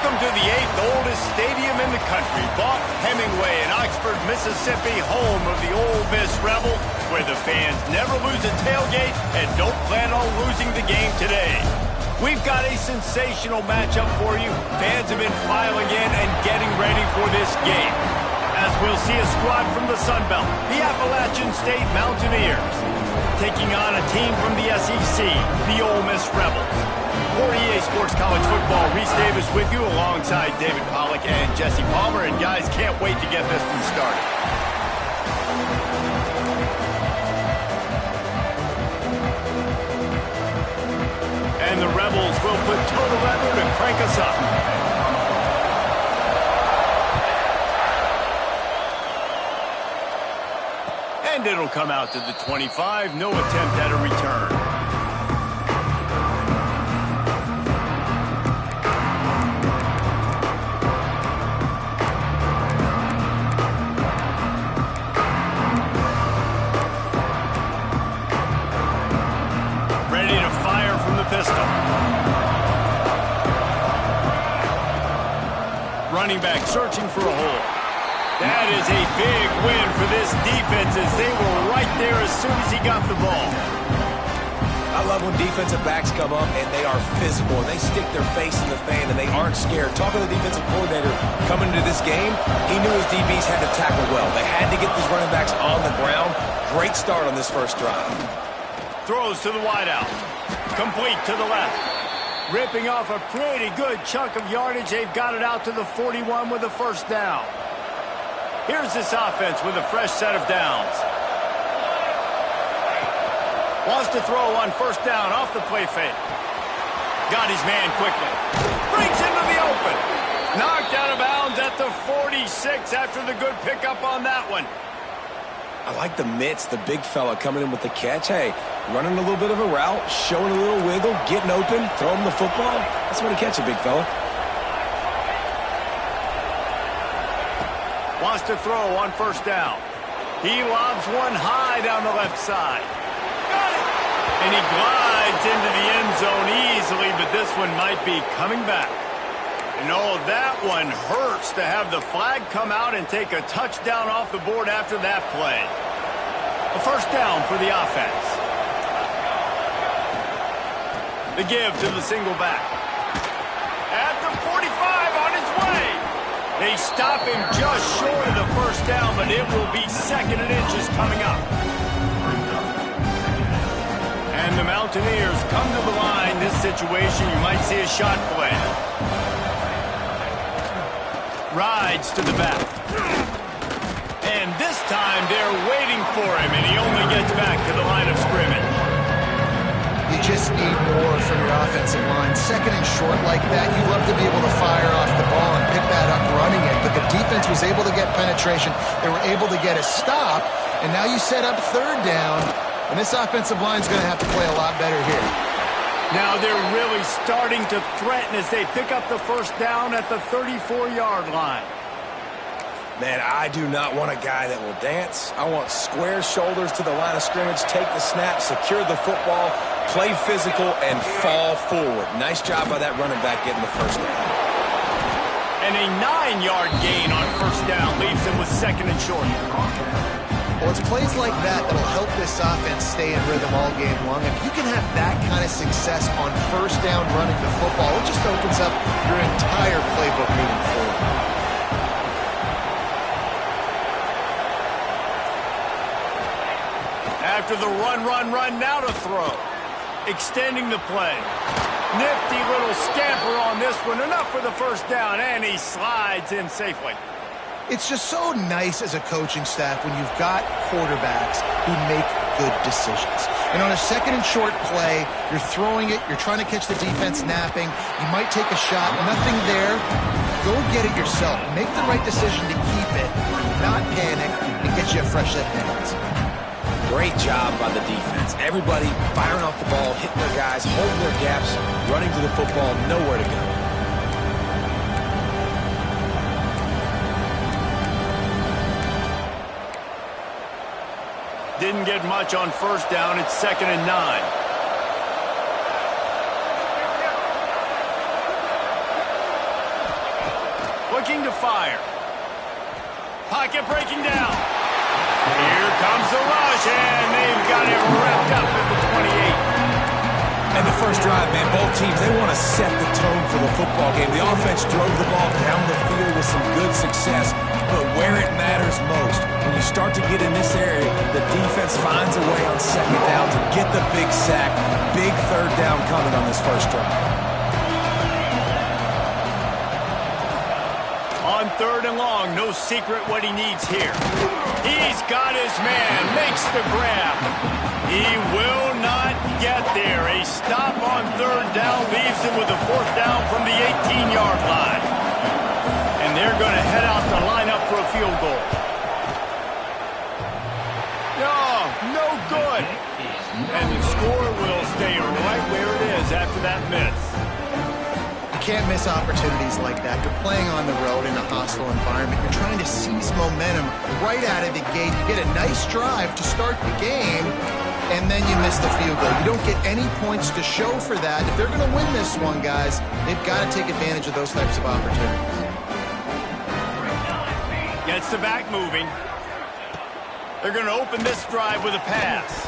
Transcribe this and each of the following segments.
Welcome to the 8th oldest stadium in the country, Vaught Hemingway in Oxford, Mississippi, home of the Ole Miss Rebels, where the fans never lose a tailgate and don't plan on losing the game today. We've got a sensational matchup for you. Fans have been filing in and getting ready for this game, as we'll see a squad from the Sun Belt, the Appalachian State Mountaineers, taking on a team from the SEC, the Ole Miss Rebels. For EA Sports College Football, Reese Davis with you alongside David Pollack and Jesse Palmer. And guys, can't wait to get this one started. And the Rebels will put total leather to crank us up. And it'll come out to the 25. No attempt at a return. Pistol. Running back searching for a hole. That is a big win for this defense as they were right there as soon as he got the ball. I love when defensive backs come up and they are physical and they stick their face in the fan and they aren't scared. Talking to the defensive coordinator coming into this game, he knew his DBs had to tackle well. They had to get these running backs on the ground. Great start on this first drive. Throws to the wideout. Complete to the left. Ripping off a pretty good chunk of yardage. They've got it out to the 41 with a first down. Here's this offense with a fresh set of downs. Wants to throw on first down off the play fake. Got his man quickly. Brings into the open. Knocked out of bounds at the 46 after the good pickup on that one. I like the mitts, the big fella coming in with the catch. Hey, running a little bit of a route, showing a little wiggle, getting open, throwing the football. That's where to catch it, big fella. Wants to throw on first down. He lobs one high down the left side. Got it! And he glides into the end zone easily, but this one might be coming back. And oh, that one hurts to have the flag come out and take a touchdown off the board after that play. A first down for the offense. The give to the single back. At the 45 on his way. They stop him just short of the first down, but it will be second and inches coming up. And the Mountaineers come to the line. This situation, you might see a shot play. Rides to the back. And this time they're waiting for him, and he only gets back to the line of scrimmage. You just need more from your offensive line. Second and short like that, you love to be able to fire off the ball and pick that up running it. But the defense was able to get penetration. They were able to get a stop, and now you set up third down, and this offensive line is going to have to play a lot better here. Now they're really starting to threaten as they pick up the first down at the 34-yard line. Man, I do not want a guy that will dance. I want square shoulders to the line of scrimmage, take the snap, secure the football, play physical, and fall forward. Nice job by that running back getting the first down. And a 9-yard gain on first down leaves them with second and short. Well, it's plays like that that'll help this offense stay in rhythm all game long. If you can have that kind of success on first down running the football, it just opens up your entire playbook moving forward. After the run, now to throw. Extending the play. Nifty little scamper on this one. Enough for the first down, and he slides in safely. It's just so nice as a coaching staff when you've got quarterbacks who make good decisions. And on a second and short play, you're throwing it, you're trying to catch the defense napping, you might take a shot, nothing there. Go get it yourself. Make the right decision to keep it, not panic, and get you a fresh set of hands. Great job by the defense. Everybody firing off the ball, hitting their guys, holding their gaps, running to the football, nowhere to go. Didn't get much on first down. It's 2nd and 9. looking to fire. Pocket breaking down. Here comes the rush, and they've got it wrapped up at the 28. And the first drive, man, both teams, they want to set the tone for the football game. The offense drove the ball down the field with some good success, but where it matters most, when you start to get in this area, the defense finds a way on second down to get the big sack. Big third down coming on this first drive. On third and long, no secret what he needs here. He's got his man, makes the grab. He will not get there. A stop on third down leaves him with a fourth down from the 18-yard line. And they're going to head out to line up for a field goal. No good. And the score will stay right where it is after that miss. Can't miss opportunities like that. You're playing on the road in a hostile environment. You're trying to seize momentum right out of the gate. You get a nice drive to start the game, and then you miss the field goal. You don't get any points to show for that. If they're going to win this one, guys, they've got to take advantage of those types of opportunities. Gets the back moving. They're going to open this drive with a pass.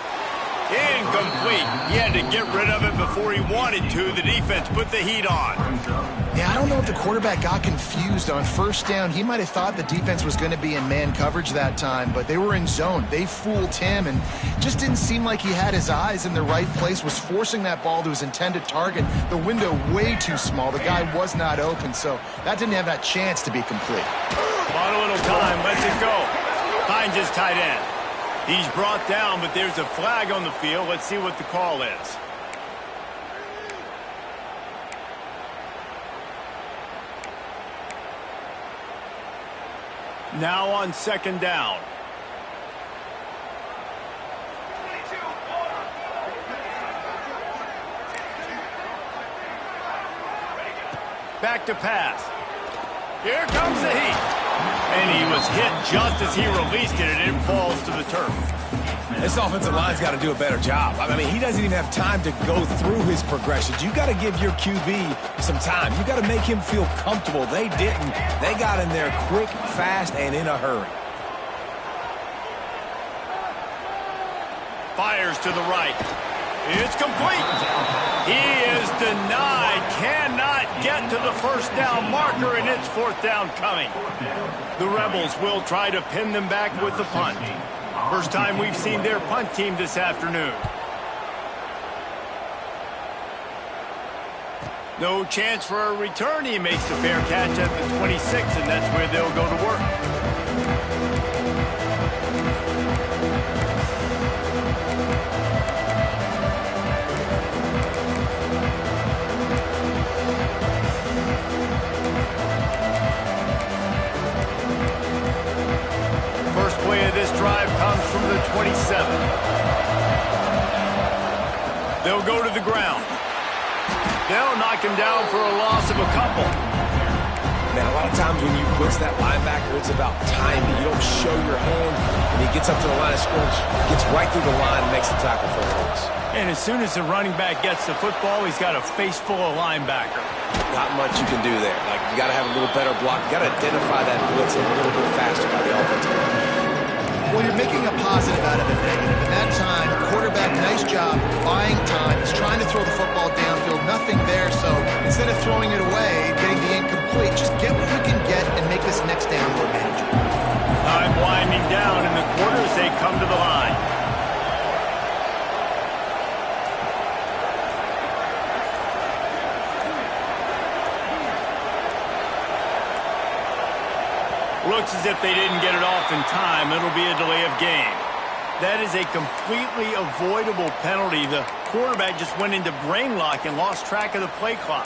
Incomplete. He had to get rid of it before he wanted to. The defense put the heat on. Yeah, I don't know if the quarterback got confused on first down. He might have thought the defense was going to be in man coverage that time, but they were in zone. They fooled him, and just didn't seem like he had his eyes in the right place, was forcing that ball to his intended target. The window way too small. The guy was not open, so that didn't have that chance to be complete. Bought a little time. Lets it go. Finds his tight end. He's brought down, but there's a flag on the field. Let's see what the call is. Now on second down. Back to pass. Here comes the heat. And he was hit just as he released it, and it falls to the turf. This offensive line's got to do a better job. I mean, he doesn't even have time to go through his progressions. You got to give your QB some time. You got to make him feel comfortable. They didn't. They got in there quick, fast, and in a hurry. Fires to the right. It's complete. He is denied. Cannot get to the first down marker, and it's fourth down coming. The Rebels will try to pin them back with the punt. First time we've seen their punt team this afternoon. No chance for a return. He makes the fair catch at the 26, and that's where they'll go to work. This drive comes from the 27. They'll go to the ground. They'll knock him down for a loss of a couple. Man, a lot of times when you blitz that linebacker, it's about timing. You don't show your hand, and he gets up to the line of scrimmage, gets right through the line, and makes the tackle for a loss. And as soon as the running back gets the football, he's got a face full of linebacker. Not much you can do there. Like, you got to have a little better block. You got to identify that blitz a little bit faster by the offensive line. Well, you're making a positive out of a negative. In that time, quarterback, nice job, buying time. He's trying to throw the football downfield, nothing there. So instead of throwing it away, getting the incomplete, just get what you can get and make this next down more manageable. Time winding down in the quarter as they come to the line. Looks as if they didn't get it off in time. It'll be a delay of game. That is a completely avoidable penalty. The quarterback just went into brain lock and lost track of the play clock.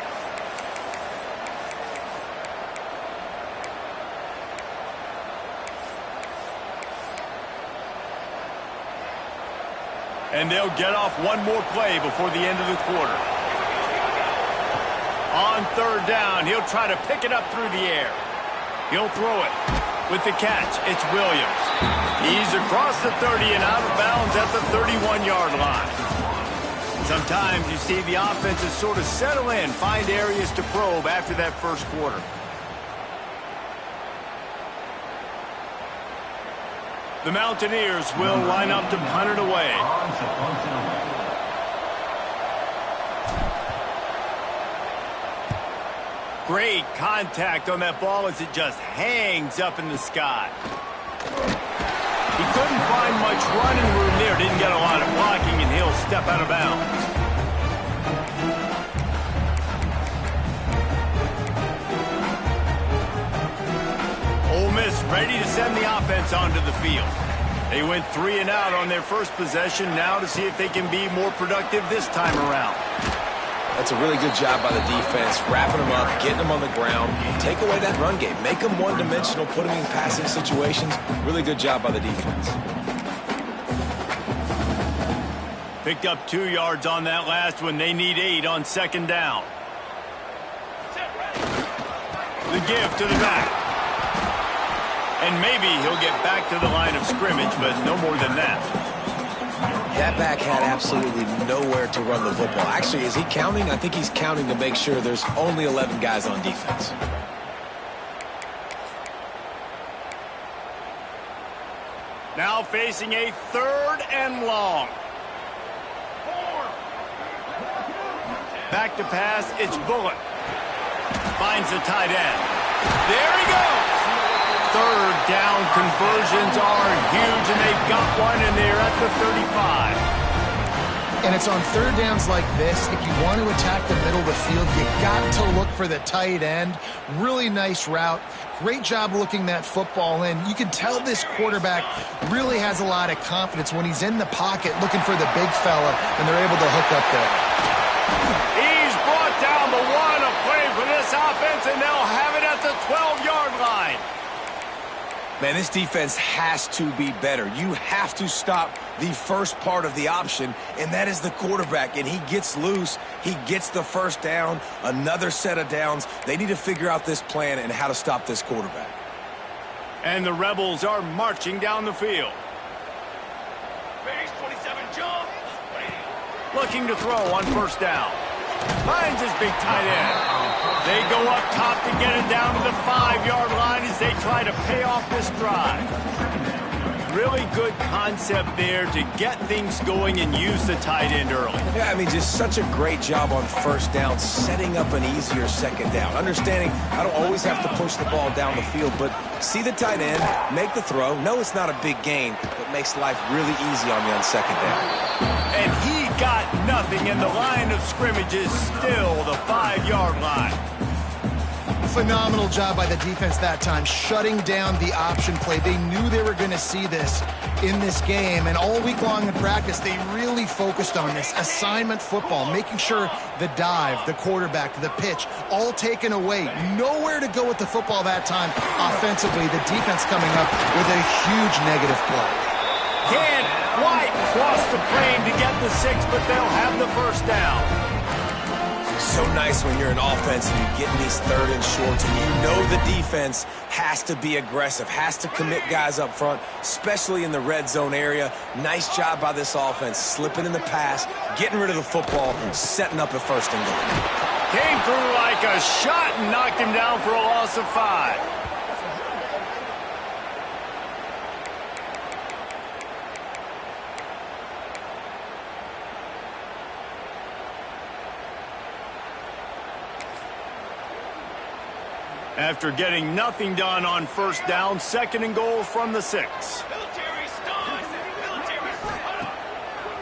And they'll get off one more play before the end of the quarter. On third down, he'll try to pick it up through the air. He'll throw it. With the catch, it's Williams. He's across the 30 and out of bounds at the 31-yard line. Sometimes you see the offenses sort of settle in, find areas to probe after that first quarter. The Mountaineers will line up to punt it away. Great contact on that ball as it just hangs up in the sky. He couldn't find much running room there. Didn't get a lot of blocking, and he'll step out of bounds. Ole Miss ready to send the offense onto the field. They went 3 and out on their first possession. Now to see if they can be more productive this time around. That's a really good job by the defense, wrapping them up, getting them on the ground. Take away that run game. Make them one-dimensional, put them in passing situations. Really good job by the defense. Picked up 2 yards on that last one. They need 8 on second down. The give to the back. And maybe he'll get back to the line of scrimmage, but no more than that. That back had absolutely nowhere to run the football. Actually, is he counting? I think he's counting to make sure there's only 11 guys on defense. Now facing a 3rd and long. Back to pass, it's Bullock. Finds the tight end. There he goes. 3rd down conversions are huge, and they've got one, and they're at the 35. And it's on 3rd downs like this. If you want to attack the middle of the field, you got to look for the tight end. Really nice route. Great job looking that football in. You can tell this quarterback really has a lot of confidence when he's in the pocket looking for the big fella, and they're able to hook up there. He's brought down the one, a play for this offense, and they'll have it at the 12-yard line. Man, this defense has to be better. You have to stop the first part of the option, and that is the quarterback. And he gets loose. He gets the first down, another set of downs. They need to figure out this plan and how to stop this quarterback. And the Rebels are marching down the field. Base 27 jump. Looking to throw on first down. Finds his big tight end. They go up top to get it down to the 5-yard line as they try to pay off this drive. Really good concept there to get things going and use the tight end early. Yeah, I mean, just such a great job on first down, setting up an easier second down. Understanding I don't always have to push the ball down the field, but see the tight end, make the throw. No, it's not a big gain, but makes life really easy on you on second down. And he got nothing, and the line of scrimmage is still the 5-yard line. Phenomenal job by the defense that time, shutting down the option play. They knew they were going to see this in this game, and all week long in practice, they really focused on this assignment football, making sure the dive, the quarterback, the pitch, all taken away. Nowhere to go with the football that time offensively. The defense coming up with a huge negative play. Can't quite cross the plane to get the 6, but they'll have the first down. So nice when you're an offense and you're getting these 3rd and shorts, and you know the defense has to be aggressive, has to commit guys up front, especially in the red zone area. Nice job by this offense, slipping in the pass, getting rid of the football, setting up a 1st and goal. Came through like a shot and knocked him down for a loss of 5. After getting nothing done on first down, 2nd and goal from the 6.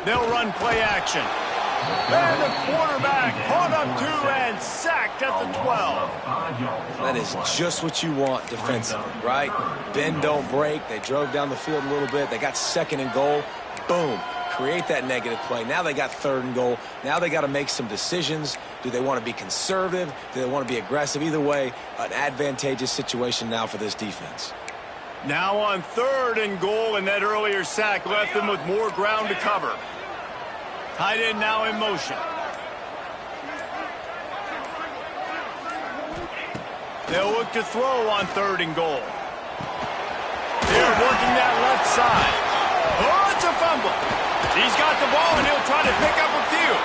They'll run play action. And the quarterback caught up to and sacked at the 12. That is just what you want defensively, right? Bend, don't break. They drove down the field a little bit. They got 2nd and goal. Boom. Create that negative play. Now they got 3rd and goal. Now they got to make some decisions. Do they want to be conservative? Do they want to be aggressive? Either way, an advantageous situation now for this defense. Now on 3rd and goal, and that earlier sack left them with more ground to cover. Tight end now in motion. They'll look to throw on 3rd and goal. They're working that left side. Oh, it's a fumble. He's got the ball, and he'll try to pick up a few.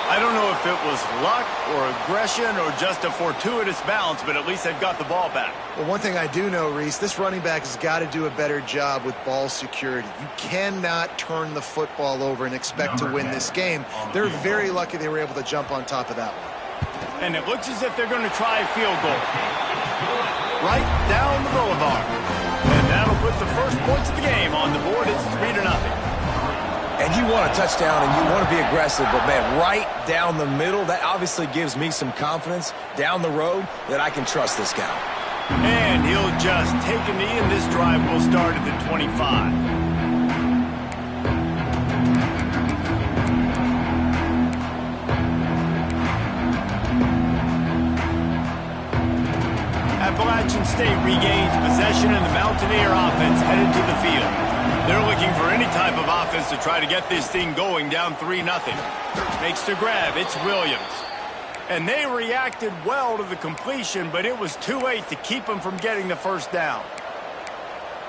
I don't know if if it was luck or aggression or just a fortuitous bounce, but at least they've got the ball back. Well, one thing I do know, Reese, this running back has got to do a better job with ball security. You cannot turn the football over and expect to win this game. They're very lucky they were able to jump on top of that one. And it looks as if they're going to try a field goal. Right down the boulevard. And that'll put the first points of the game on the board. It's 3-0. And you want a touchdown and you want to be aggressive, but man, right down the middle, that obviously gives me some confidence down the road that I can trust this guy. And he'll just take a knee, and this drive will start at the 25. Appalachian State regains possession, and the Mountaineer offense headed to the field. They're looking for any type of offense to try to get this thing going, down 3-0. Makes the grab. It's Williams. And they reacted well to the completion, but it was too late to keep them from getting the first down.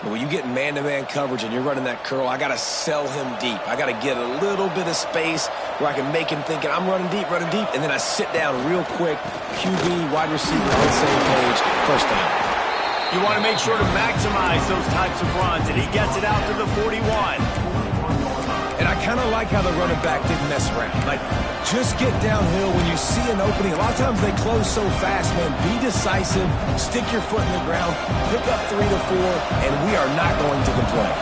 When you get man-to-man coverage and you're running that curl, I got to sell him deep. I got to get a little bit of space where I can make him thinking I'm running deep, and then I sit down real quick. QB, wide receiver on the same page, first down. You want to make sure to maximize those types of runs, and he gets it out to the 41. And I kind of like how the running back didn't mess around. Like, just get downhill when you see an opening. A lot of times they close so fast, man. Be decisive, stick your foot in the ground, pick up 3 to 4, and we are not going to complain.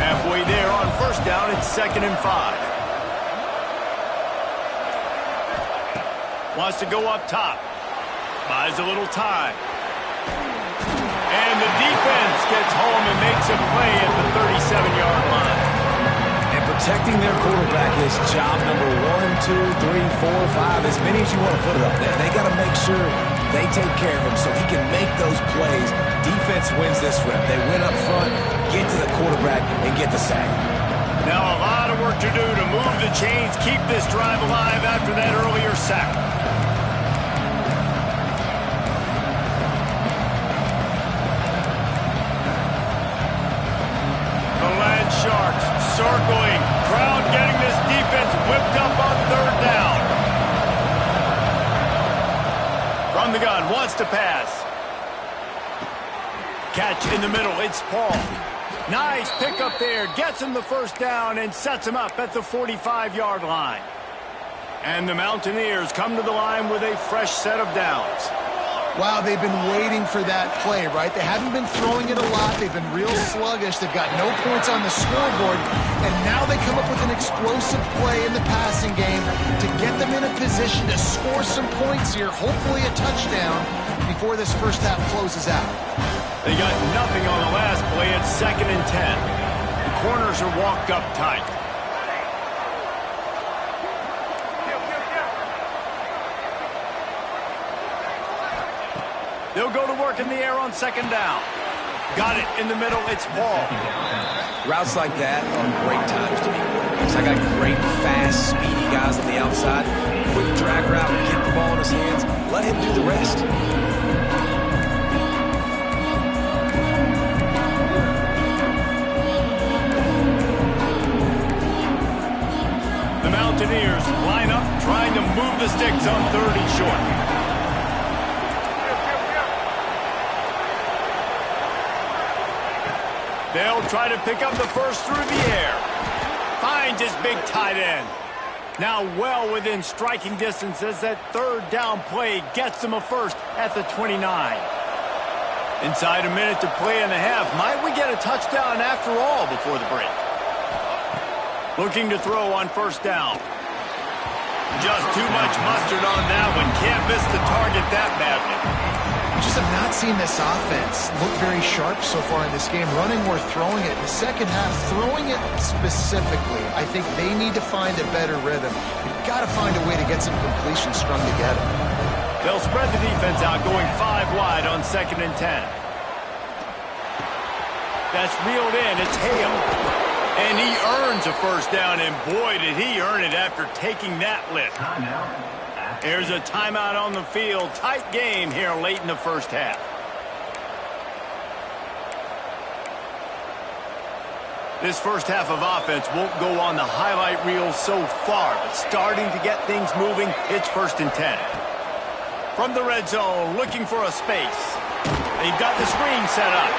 Halfway there on first down, it's 2nd and 5. Wants to go up top. Buys a little time. And the defense gets home and makes a play at the 37-yard line. And protecting their quarterback is job number 1, 2, 3, 4, 5, as many as you want to put it up there. They got to make sure they take care of him so he can make those plays. Defense wins this rep. They win up front, get to the quarterback, and get the sack. Now a lot of work to do to move the chains, keep this drive alive after that earlier sack. Sharks circling, crowd getting this defense whipped up on 3rd down. From the gun, wants to pass. Catch in the middle, it's Paul. Nice pick up there, gets him the first down and sets him up at the 45-yard line. And the Mountaineers come to the line with a fresh set of downs. Wow, they've been waiting for that play, right? They haven't been throwing it a lot. They've been real sluggish. They've got no points on the scoreboard. And now they come up with an explosive play in the passing game to get them in a position to score some points here, hopefully a touchdown, before this first half closes out. They got nothing on the last play. It's 2nd and 10. The corners are walked up tight. They'll go to work in the air on 2nd down. Got it in the middle. It's Paul. Routes like that are great times to be quarterbacks. I got great, fast, speedy guys on the outside. Quick drag route, get the ball in his hands. Let him do the rest. The Mountaineers line up, trying to move the sticks on 3rd and short. They'll try to pick up the first through the air. Finds his big tight end. Now well within striking distance as that 3rd down play gets them a first at the 29. Inside a minute to play and a half. Might we get a touchdown after all before the break? Looking to throw on 1st down. Just too much mustard on that one. Can't miss the target that badly. Just have not seen this offense look very sharp so far in this game, running or throwing it. In the second half, throwing it specifically, I think they need to find a better rhythm. You've got to find a way to get some completions strung together. They'll spread the defense out, going 5 wide on 2nd and 10. That's reeled in. It's Hale. And he earns a first down, and boy, did he earn it after taking that lift. There's a timeout on the field. Tight game here late in the first half. This first half of offense won't go on the highlight reel so far, but starting to get things moving, it's 1st and 10. From the red zone, looking for a space. They've got the screen set up.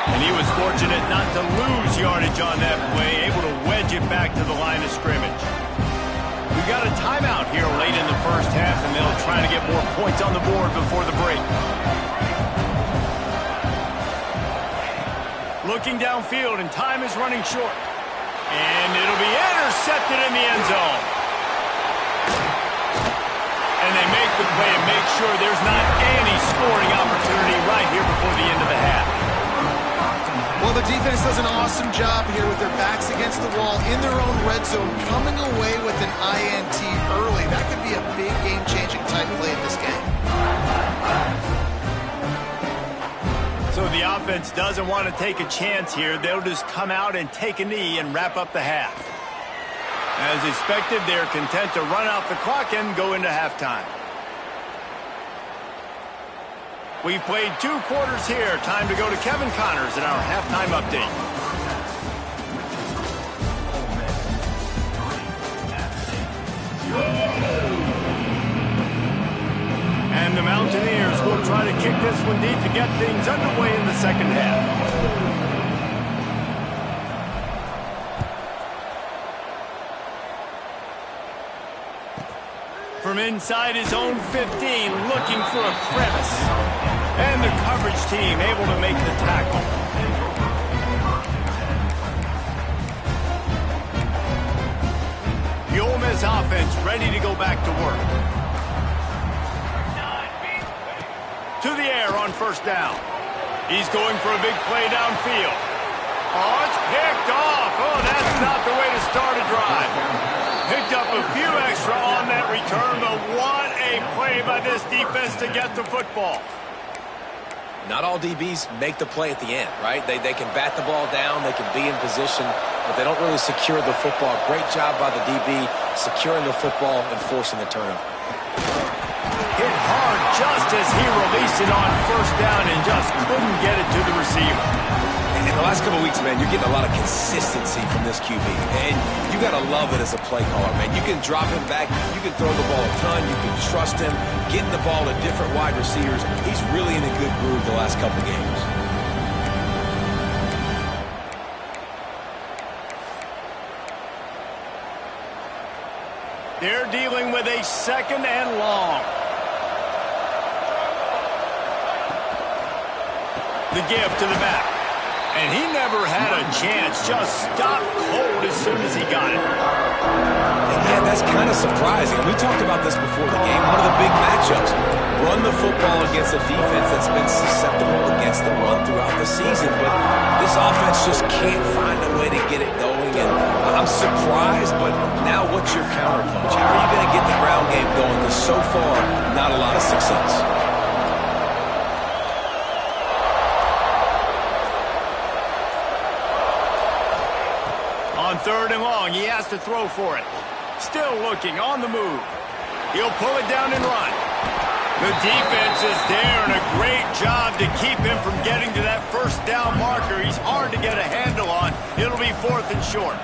And he was fortunate not to lose yardage on that play, able to wedge it back to the line of scrimmage. We've got a timeout here late in the first half, and they'll try to get more points on the board before the break. Looking downfield, and time is running short. And it'll be intercepted in the end zone. And they make the play and make sure there's not any scoring opportunity right here before the end of the half. Well, the defense does an awesome job here with their backs against the wall in their own red zone, coming away with an INT early. That could be a big game-changing type play in this game. So the offense doesn't want to take a chance here. They'll just come out and take a knee and wrap up the half. As expected, they're content to run out the clock and go into halftime. We've played 2 quarters here. Time to go to Kevin Connors in our halftime update. And the Mountaineers will try to kick this one deep to get things underway in the second half. From inside his own 15, looking for a crevice. And the coverage team able to make the tackle. The Ole Miss offense ready to go back to work. To the air on 1st down. He's going for a big play downfield. Oh, it's picked off. Oh, that's not the way to start a drive. Picked up a few extra on that return, but what a play by this defense to get the football. Not all DBs make the play at the end, right? They can bat the ball down, they can be in position, but they don't really secure the football. Great job by the DB securing the football and forcing the turnover. Hit hard just as he released it on 1st down and just couldn't get it to the receiver. In the last couple of weeks, man, you're getting a lot of consistency from this QB. And you got to love it as a play caller, man. You can drop him back. You can throw the ball a ton. You can trust him. Getting the ball to different wide receivers. He's really in a good groove the last couple of games. They're dealing with a 2nd and long. The give to the back. And he never had a chance. Just stopped cold as soon as he got it. And yeah, that's kind of surprising. We talked about this before the game. One of the big matchups. Run the football against a defense that's been susceptible against the run throughout the season. But this offense just can't find a way to get it going. And I'm surprised, but now what's your counterpunch? How are you going to get the ground game going? Because so far, not a lot of success. On 3rd and long, he has to throw for it. Still looking, on the move. He'll pull it down and run. The defense is there, and a great job to keep him from getting to that 1st down marker. He's hard to get a handle on. It'll be 4th and short.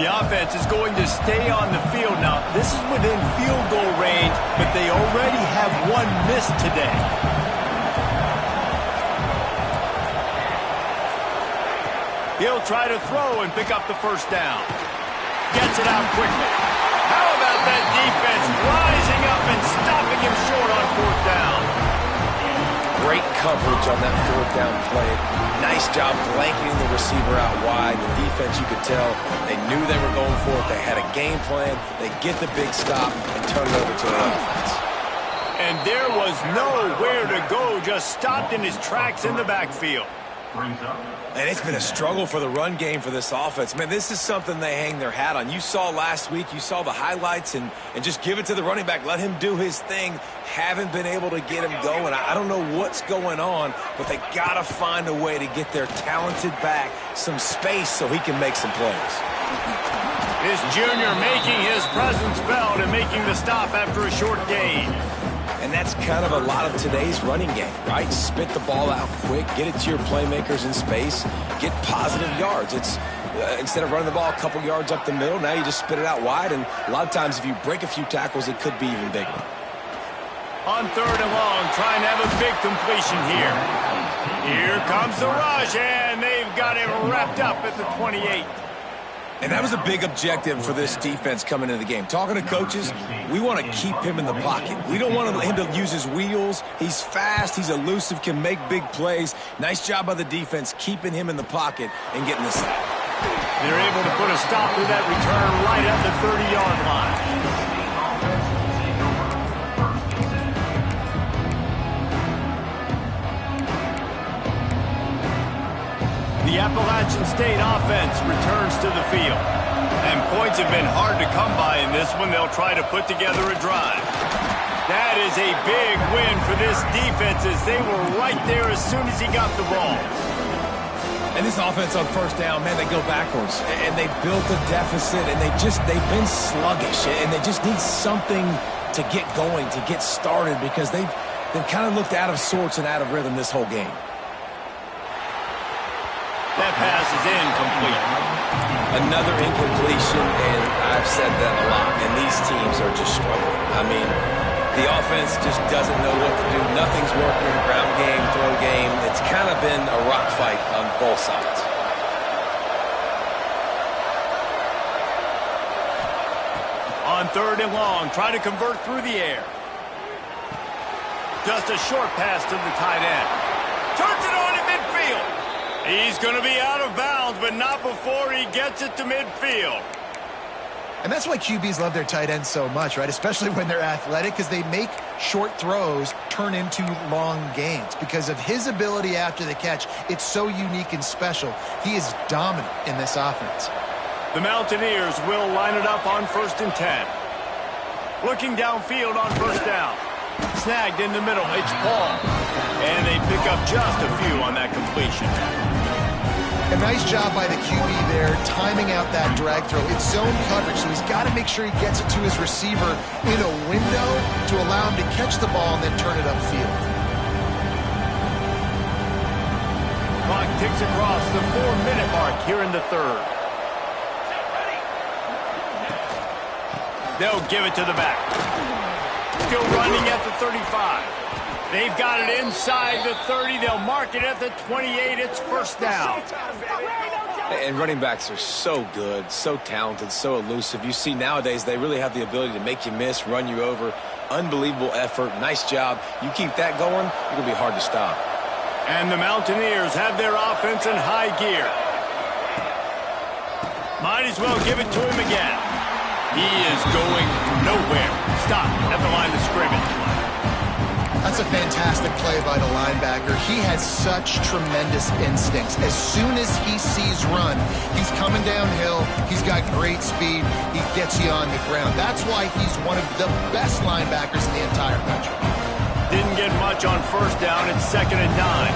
The offense is going to stay on the field now. This is within field goal range, but they already have 1 miss today. He'll try to throw and pick up the 1st down. Gets it out quickly. How about that defense rising up and stopping him short on 4th down? Great coverage on that 4th down play. Nice job blanketing the receiver out wide. The defense, you could tell, they knew they were going for it. They had a game plan. They get the big stop and turn it over to the offense. And there was nowhere to go, just stopped in his tracks in the backfield. And it's been a struggle for the run game for this offense. Man, this is something they hang their hat on. You saw last week, you saw the highlights, and just give it to the running back. Let him do his thing. Haven't been able to get him going. I don't know what's going on, but they got to find a way to get their talented back some space so he can make some plays. This junior making his presence felt and making the stop after a short gain. And that's kind of a lot of today's running game, right? Spit the ball out quick, get it to your playmakers in space, get positive yards. It's instead of running the ball a couple yards up the middle, now you just spit it out wide, and a lot of times if you break a few tackles, it could be even bigger. On 3rd and long, trying to have a big completion here. Here comes the rush, and they've got him wrapped up at the 28. And that was a big objective for this defense coming into the game. Talking to coaches, we want to keep him in the pocket. We don't want him to use his wheels. He's fast, he's elusive, can make big plays. Nice job by the defense keeping him in the pocket and getting the sack. They're able to put a stop to that return right at the 30-yard line. The Appalachian State offense returns to the field. And points have been hard to come by in this one. They'll try to put together a drive. That is a big win for this defense as they were right there as soon as he got the ball. And this offense on 1st down, man, they go backwards. And they built a deficit, and they've been sluggish. And they just need something to get going, to get started, because they've kind of looked out of sorts and out of rhythm this whole game. That pass is incomplete. Another incompletion, and I've said that a lot, and these teams are just struggling. I mean, the offense just doesn't know what to do. Nothing's working. Ground game, throw game. It's kind of been a rock fight on both sides. On 3rd and long, trying to convert through the air. Just a short pass to the tight end. Turns it on in midfield. He's going to be out of bounds, but not before he gets it to midfield. And that's why QBs love their tight ends so much, right? Especially when they're athletic, because they make short throws turn into long gains. Because of his ability after the catch, it's so unique and special. He is dominant in this offense. The Mountaineers will line it up on 1st and 10. Looking downfield on 1st down. Snagged in the middle, it's Paul. And they pick up just a few on that completion. A nice job by the QB there, timing out that drag throw. It's zone coverage, so he's got to make sure he gets it to his receiver in a window to allow him to catch the ball and then turn it upfield. Clock ticks across the 4-minute mark here in the 3rd. They'll give it to the back. Still running at the 35. They've got it inside the 30. They'll mark it at the 28. It's 1st down. And running backs are so good, so talented, so elusive. You see nowadays they really have the ability to make you miss, run you over. Unbelievable effort. Nice job. You keep that going, it's going to be hard to stop. And the Mountaineers have their offense in high gear. Might as well give it to him again. He is going nowhere. Stop at the line of scrimmage. That's a fantastic play by the linebacker. He has such tremendous instincts. As soon as he sees run, he's coming downhill. He's got great speed. He gets you on the ground. That's why he's one of the best linebackers in the entire country. Didn't get much on 1st down. It's 2nd and 9.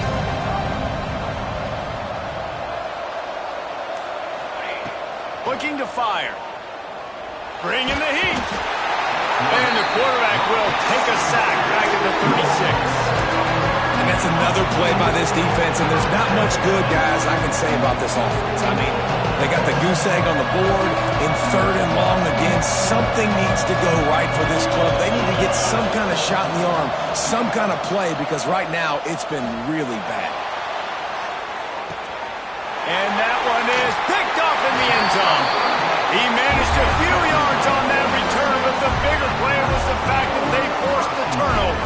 Looking to fire. Bring in the heat. And the quarterback will take a sack back at the 36. And that's another play by this defense, and there's not much good, guys, I can say about this offense. I mean, they got the goose egg on the board in 3rd and long again. Something needs to go right for this club. They need to get some kind of shot in the arm, some kind of play, because right now it's been really bad. And that one is picked off in the end zone. He managed a few yards on that return, but the bigger play was the fact that they forced the turnover.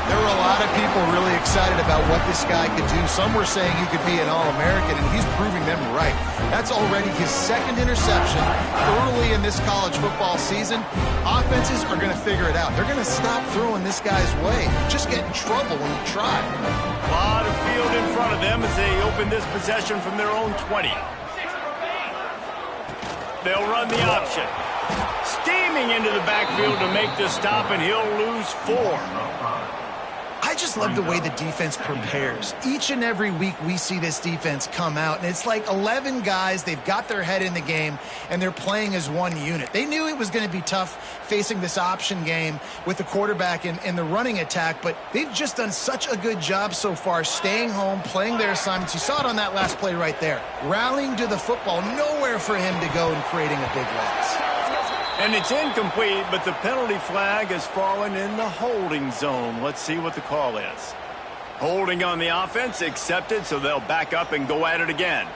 There were a lot of people really excited about what this guy could do. Some were saying he could be an All-American, and he's proving them right. That's already his 2nd interception early in this college football season. Offenses are going to figure it out. They're going to stop throwing this guy's way. Just get in trouble when you try. A lot of field in front of them as they open this possession from their own 20. They'll run the option. Steaming into the backfield to make the stop, and he'll lose 4. I I just love the way the defense prepares. Each and every week we see this defense come out, and it's like 11 guys, they've got their head in the game, and they're playing as one unit. They knew it was going to be tough facing this option game with the quarterback in the running attack, but they've just done such a good job so far staying home, playing their assignments. You saw it on that last play right there. Rallying to the football, nowhere for him to go and creating a big loss. And it's incomplete, but the penalty flag has fallen in the holding zone. Let's see what the call is. Holding on the offense, accepted, so they'll back up and go at it again.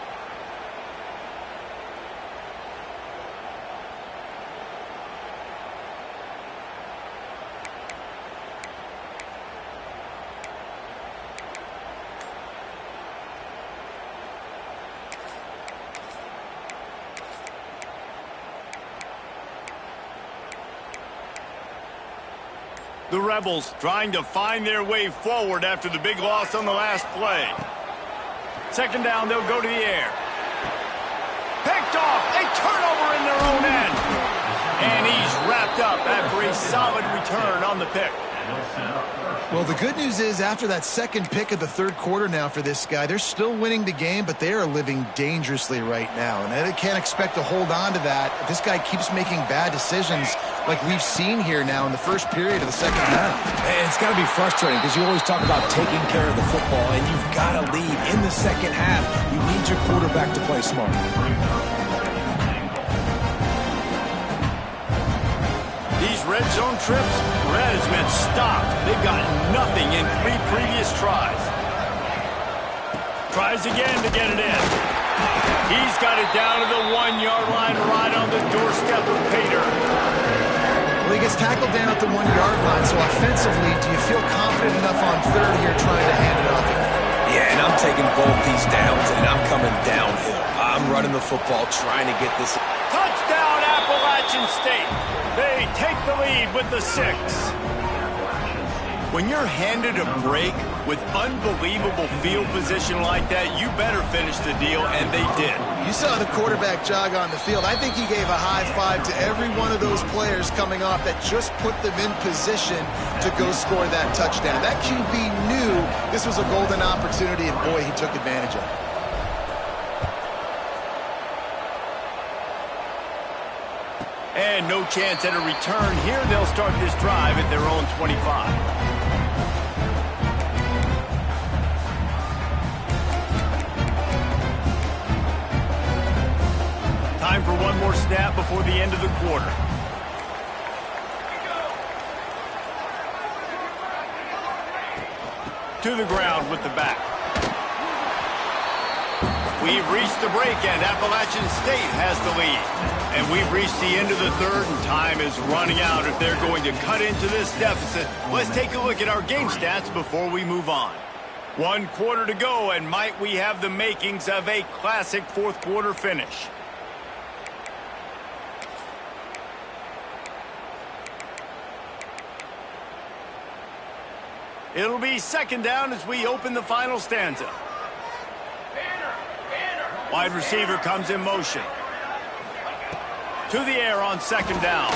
The Rebels trying to find their way forward after the big loss on the last play. Second down, they'll go to the air. Picked off, a turnover in their own end. And he's wrapped up after a solid return on the pick. Well, the good news is after that second pick of the third quarter now for this guy, they're still winning the game, but they are living dangerously right now. And they can't expect to hold on to that. This guy keeps making bad decisions like we've seen here now in the first period of the second half. And it's got to be frustrating because you always talk about taking care of the football, and you've got to lead in the second half. You need your quarterback to play smart. These red zone trips, red has been stopped. They've got nothing in 3 previous tries. Tries again to get it in. He's got it down to the 1-yard line right on the doorstep of Pater. Well, he gets tackled down at the 1-yard line, so offensively, do you feel confident enough on third here trying to hand it off again? Yeah, and I'm taking both these downs, and I'm coming downhill. I'm running the football, trying to get this. Touchdown, Appalachian State. They take the lead with the 6. When you're handed a break with unbelievable field position like that, you better finish the deal, and they did. You saw the quarterback jog on the field. I think he gave a high five to every one of those players coming off that just put them in position to go score that touchdown. That QB knew this was a golden opportunity, and boy, he took advantage of it. And no chance at a return here. They'll start this drive at their own 25. Time for one more snap before the end of the quarter. To the ground with the back. We've reached the break, and Appalachian State has the lead. And we've reached the end of the third, and time is running out if they're going to cut into this deficit. Let's take a look at our game stats before we move on. 1 quarter to go, and might we have the makings of a classic fourth quarter finish. It'll be second down as we open the final stanza. Wide receiver comes in motion. To the air on second down.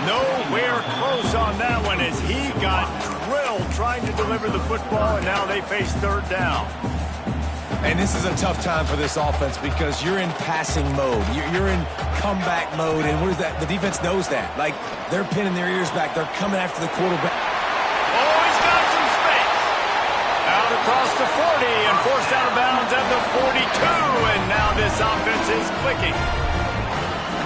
Nowhere close on that one as he got drilled trying to deliver the football, and now they face third down. And this is a tough time for this offense because you're in passing mode. You're in comeback mode, and what is that? The defense knows that. Like, they're pinning their ears back. They're coming after the quarterback. Oh, he's got some space. Out across the 40 and forced out of bounds at the 42, and now this offense is clicking.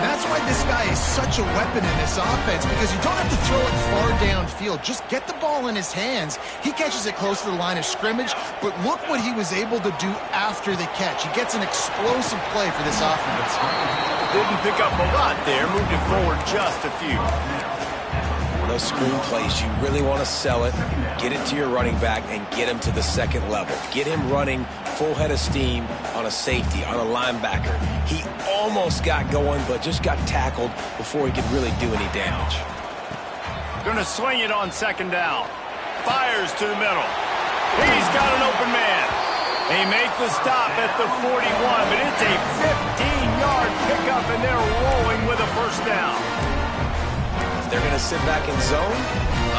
That's why this guy is such a weapon in this offense, because you don't have to throw it far downfield. Just get the ball in his hands. He catches it close to the line of scrimmage, but look what he was able to do after the catch. He gets an explosive play for this offense. Didn't pick up a lot there, moved it forward just a few. Those screen plays, you really want to sell it, get it to your running back, and get him to the second level. Get him running full head of steam on a safety, on a linebacker. He almost got going, but just got tackled before he could really do any damage. Gonna swing it on second down. Fires to the middle. He's got an open man. They make the stop at the 41, but it's a 15-yard pickup, and they're rolling with a first down. They're going to sit back in zone.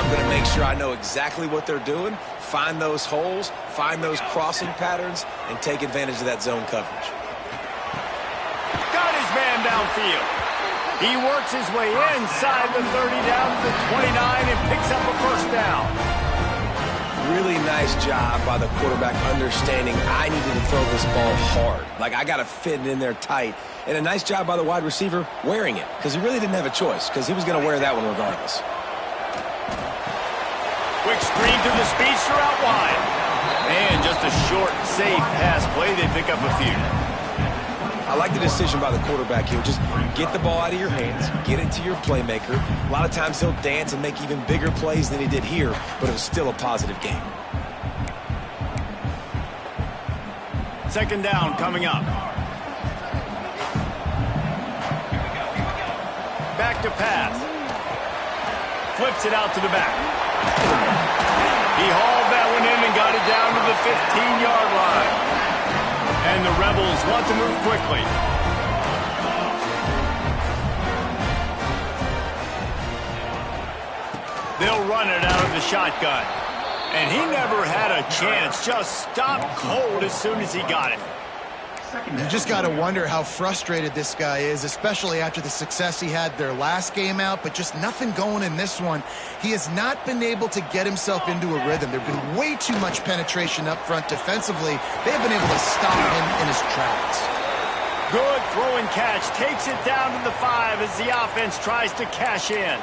I'm going to make sure I know exactly what they're doing, find those holes, find those crossing patterns, and take advantage of that zone coverage. Got his man downfield. He works his way inside the 30 down to the 29 and picks up a first down. Really nice job by the quarterback understanding I needed to throw this ball hard. Like, I got to fit it in there tight. And a nice job by the wide receiver wearing it, because he really didn't have a choice, because he was going to wear that one regardless. Quick screen to the speedster out wide. And just a short, safe pass play. They pick up a few. I like the decision by the quarterback here. Just get the ball out of your hands, get it to your playmaker. A lot of times he'll dance and make even bigger plays than he did here, but it was still a positive game. Second down coming up. Back to pass. Flips it out to the back. He hauled that one in and got it down to the 15-yard line. And the Rebels want to move quickly. They'll run it out of the shotgun. And he never had a chance. Just stopped cold as soon as he got it. You just got to wonder how frustrated this guy is, especially after the success he had their last game out, but just nothing going in this one. He has not been able to get himself into a rhythm. There have been way too much penetration up front defensively. They have been able to stop him in his tracks. Good throw and catch. Takes it down to the 5 as the offense tries to cash in.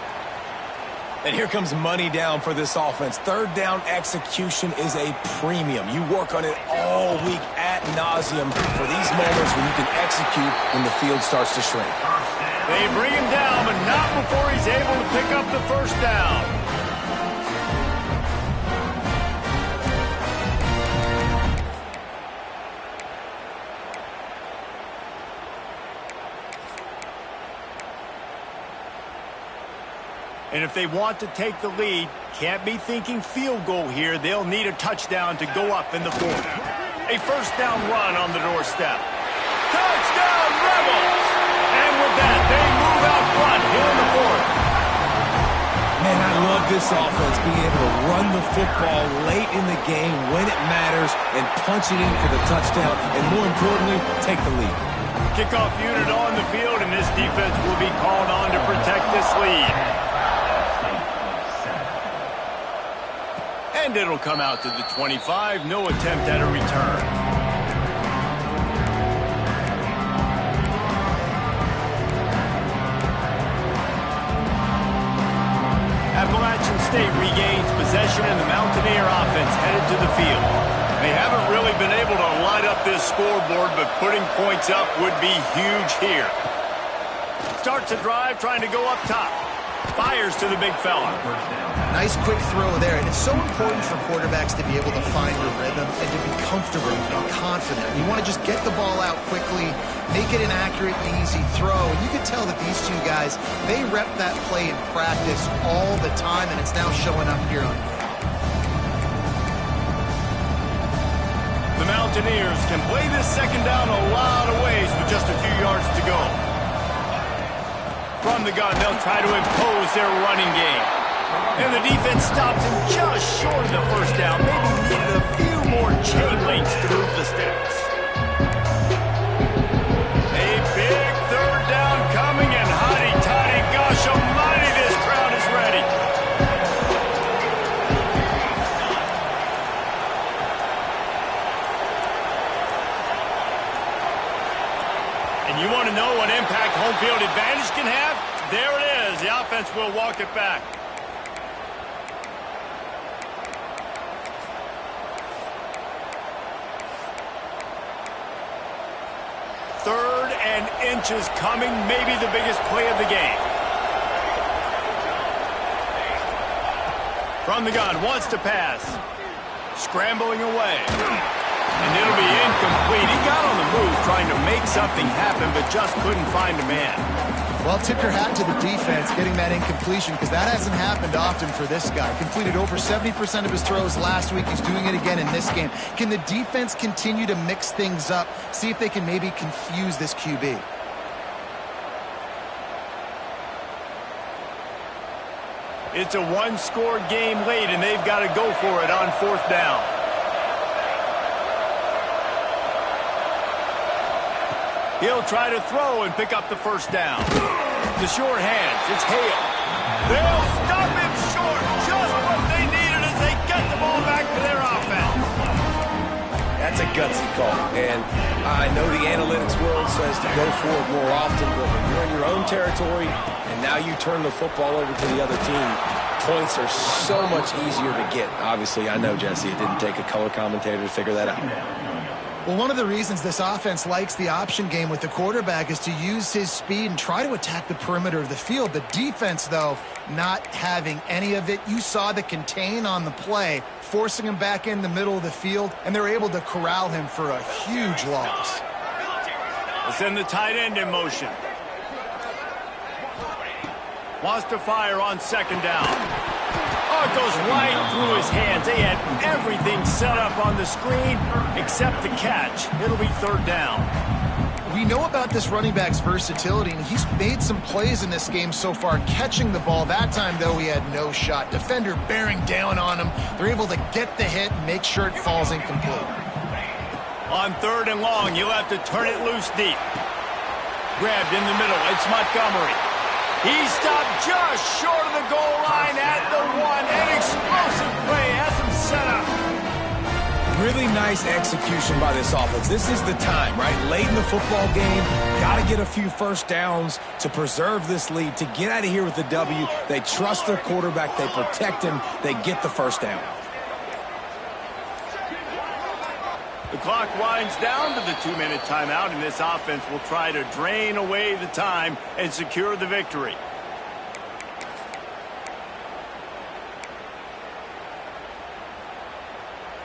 And here comes money down for this offense. Third down execution is a premium. You work on it all week ad nauseum for these moments when you can execute when the field starts to shrink. They bring him down, but not before he's able to pick up the first down. And if they want to take the lead, can't be thinking field goal here. They'll need a touchdown to go up in the fourth. A first down run on the doorstep. Touchdown, Rebels! And with that, they move out front here in the fourth. Man, I love this offense being able to run the football late in the game when it matters and punch it in for the touchdown, and more importantly, take the lead. Kickoff unit on the field, and this defense will be called on to protect this lead. And it'll come out to the 25. No attempt at a return. Appalachian State regains possession, and the Mountaineer offense headed to the field. They haven't really been able to light up this scoreboard, but putting points up would be huge here. Starts a drive trying to go up top. Fires to the big fella. Nice quick throw there, and it's so important for quarterbacks to be able to find a rhythm and to be comfortable and confident. You want to just get the ball out quickly, make it an accurate, easy throw. And you can tell that these two guys, they rep that play in practice all the time, and it's now showing up here on game. The Mountaineers can play this second down a lot of ways with just a few yards to go. From the gun, they'll try to impose their running game. And the defense stops him just short of the first down. Maybe needed a few more chain links to move the sticks. A big third down coming, and hotty-toddy, gosh almighty, this crowd is ready. And you want to know what impact home field advantage can have? There it is. The offense will walk it back. Third and inches coming, maybe the biggest play of the game. From the gun, wants to pass. Scrambling away. And it'll be incomplete. He got on the move trying to make something happen, but just couldn't find a man. Well, tip your hat to the defense getting that incompletion, because that hasn't happened often for this guy. Completed over 70% of his throws last week. He's doing it again in this game. Can the defense continue to mix things up, see if they can maybe confuse this QB? It's a one-score game late, and they've got to go for it on 4th down. He'll try to throw and pick up the 1st down. The short hands, it's Hale. They'll stop him short. Just what they needed as they get the ball back to their offense. That's a gutsy call. And I know the analytics world says to go for it more often, but when you're in your own territory and now you turn the football over to the other team, points are so much easier to get. Obviously, I know, Jesse, it didn't take a color commentator to figure that out. Well, one of the reasons this offense likes the option game with the quarterback is to use his speed and try to attack the perimeter of the field. The defense, though, not having any of it. You saw the contain on the play, forcing him back in the middle of the field, and they're able to corral him for a huge loss. We'll send the tight end in motion. Wants to fire on 2nd down. Oh, it goes right through his hands. They had everything set up on the screen except the catch. It'll be 3rd down. We know about this running back's versatility, and he's made some plays in this game so far catching the ball. That time, though, he had no shot. Defender bearing down on him. They're able to get the hit and make sure it falls incomplete. On 3rd and long, you'll have to turn it loose deep. Grabbed in the middle. It's Montgomery. He stopped just short of the goal line at the 1. An explosive play has him set up. Really nice execution by this offense. This is the time, right? Late in the football game, got to get a few 1st downs to preserve this lead, to get out of here with the W. They trust their quarterback. They protect him. They get the 1st down. The clock winds down to the 2-minute timeout, and this offense will try to drain away the time and secure the victory.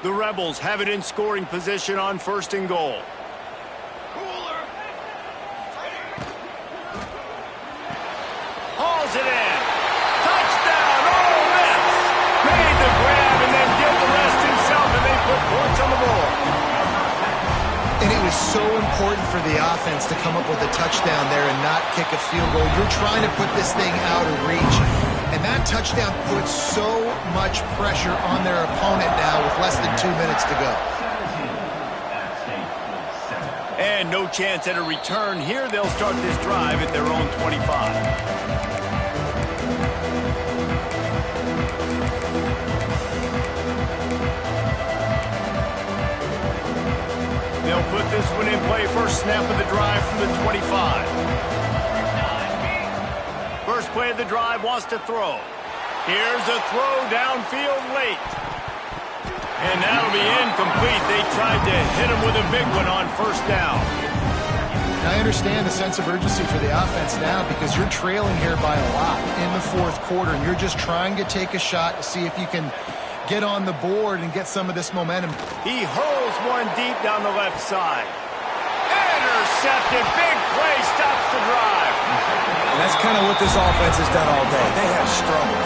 The Rebels have it in scoring position on 1st and goal. Hauls it in. Touchdown, Ole Miss. Made the grab and then did the rest himself, and they put points on the board. And it was so important for the offense to come up with a touchdown there and not kick a field goal. You're trying to put this thing out of reach. And that touchdown puts so much pressure on their opponent now with less than 2 minutes to go. And no chance at a return here. They'll start this drive at their own 25. They'll put this one in play. First snap of the drive from the 25. First play of the drive, wants to throw. Here's a throw downfield late. And that'll be incomplete. They tried to hit him with a big one on 1st down. I understand the sense of urgency for the offense now because you're trailing here by a lot in the 4th quarter, and you're just trying to take a shot to see if you can get on the board and get some of this momentum. He hurls one deep down the left side. Intercepted. Big play. Stops the drive. And that's kind of what this offense has done all day. They have struggled.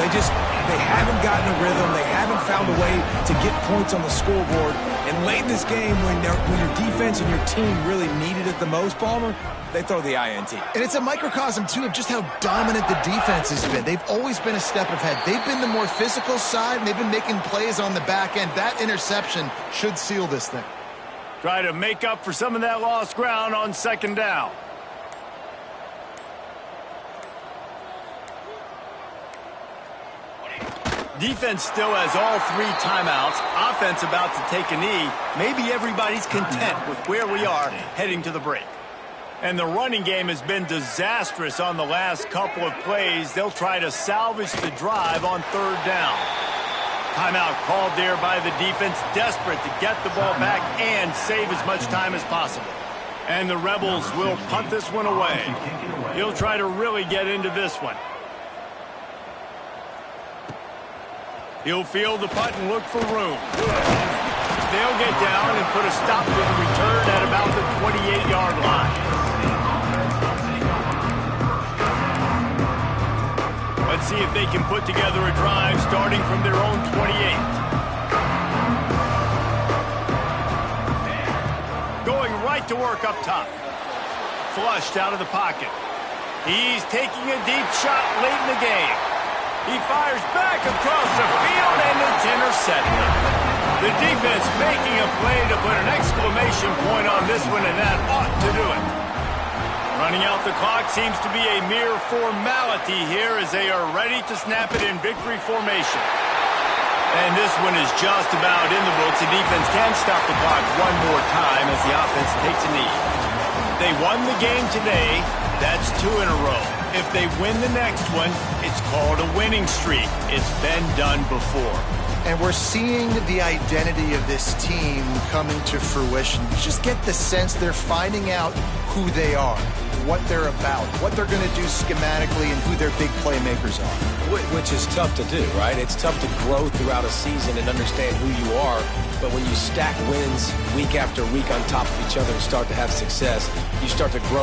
They haven't gotten a rhythm. They haven't found a way to get points on the scoreboard. And late in this game, when your defense and your team really needed it the most, Palmer, they throw the INT. And it's a microcosm, too, of just how dominant the defense has been. They've always been a step ahead. They've been the more physical side, and they've been making plays on the back end. That interception should seal this thing. Try to make up for some of that lost ground on 2nd down. Defense still has all 3 timeouts. Offense about to take a knee. Maybe everybody's content with where we are heading to the break. And the running game has been disastrous on the last couple of plays. They'll try to salvage the drive on 3rd down. Timeout called there by the defense, desperate to get the ball back and save as much time as possible. And the Rebels will punt this one away. He'll try to really get into this one. He'll field the punt and look for room. They'll get down and put a stop to the return at about the 28-yard line. Let's see if they can put together a drive starting from their own 28. Going right to work up top. Flushed out of the pocket. He's taking a deep shot late in the game. He fires back across the field, and it's intercepted. The defense making a play to put an exclamation point on this one, and that ought to do it. Running out the clock seems to be a mere formality here as they are ready to snap it in victory formation. And this one is just about in the books. The defense can stop the clock one more time as the offense takes a knee. They won the game today. That's 2 in a row. If they win the next one, it's called a winning streak. It's been done before. And we're seeing the identity of this team coming to fruition. You just get the sense they're finding out who they are, what they're about, what they're going to do schematically, and who their big playmakers are. Which is tough to do, right? It's tough to grow throughout a season and understand who you are. But when you stack wins week after week on top of each other and start to have success, you start to grow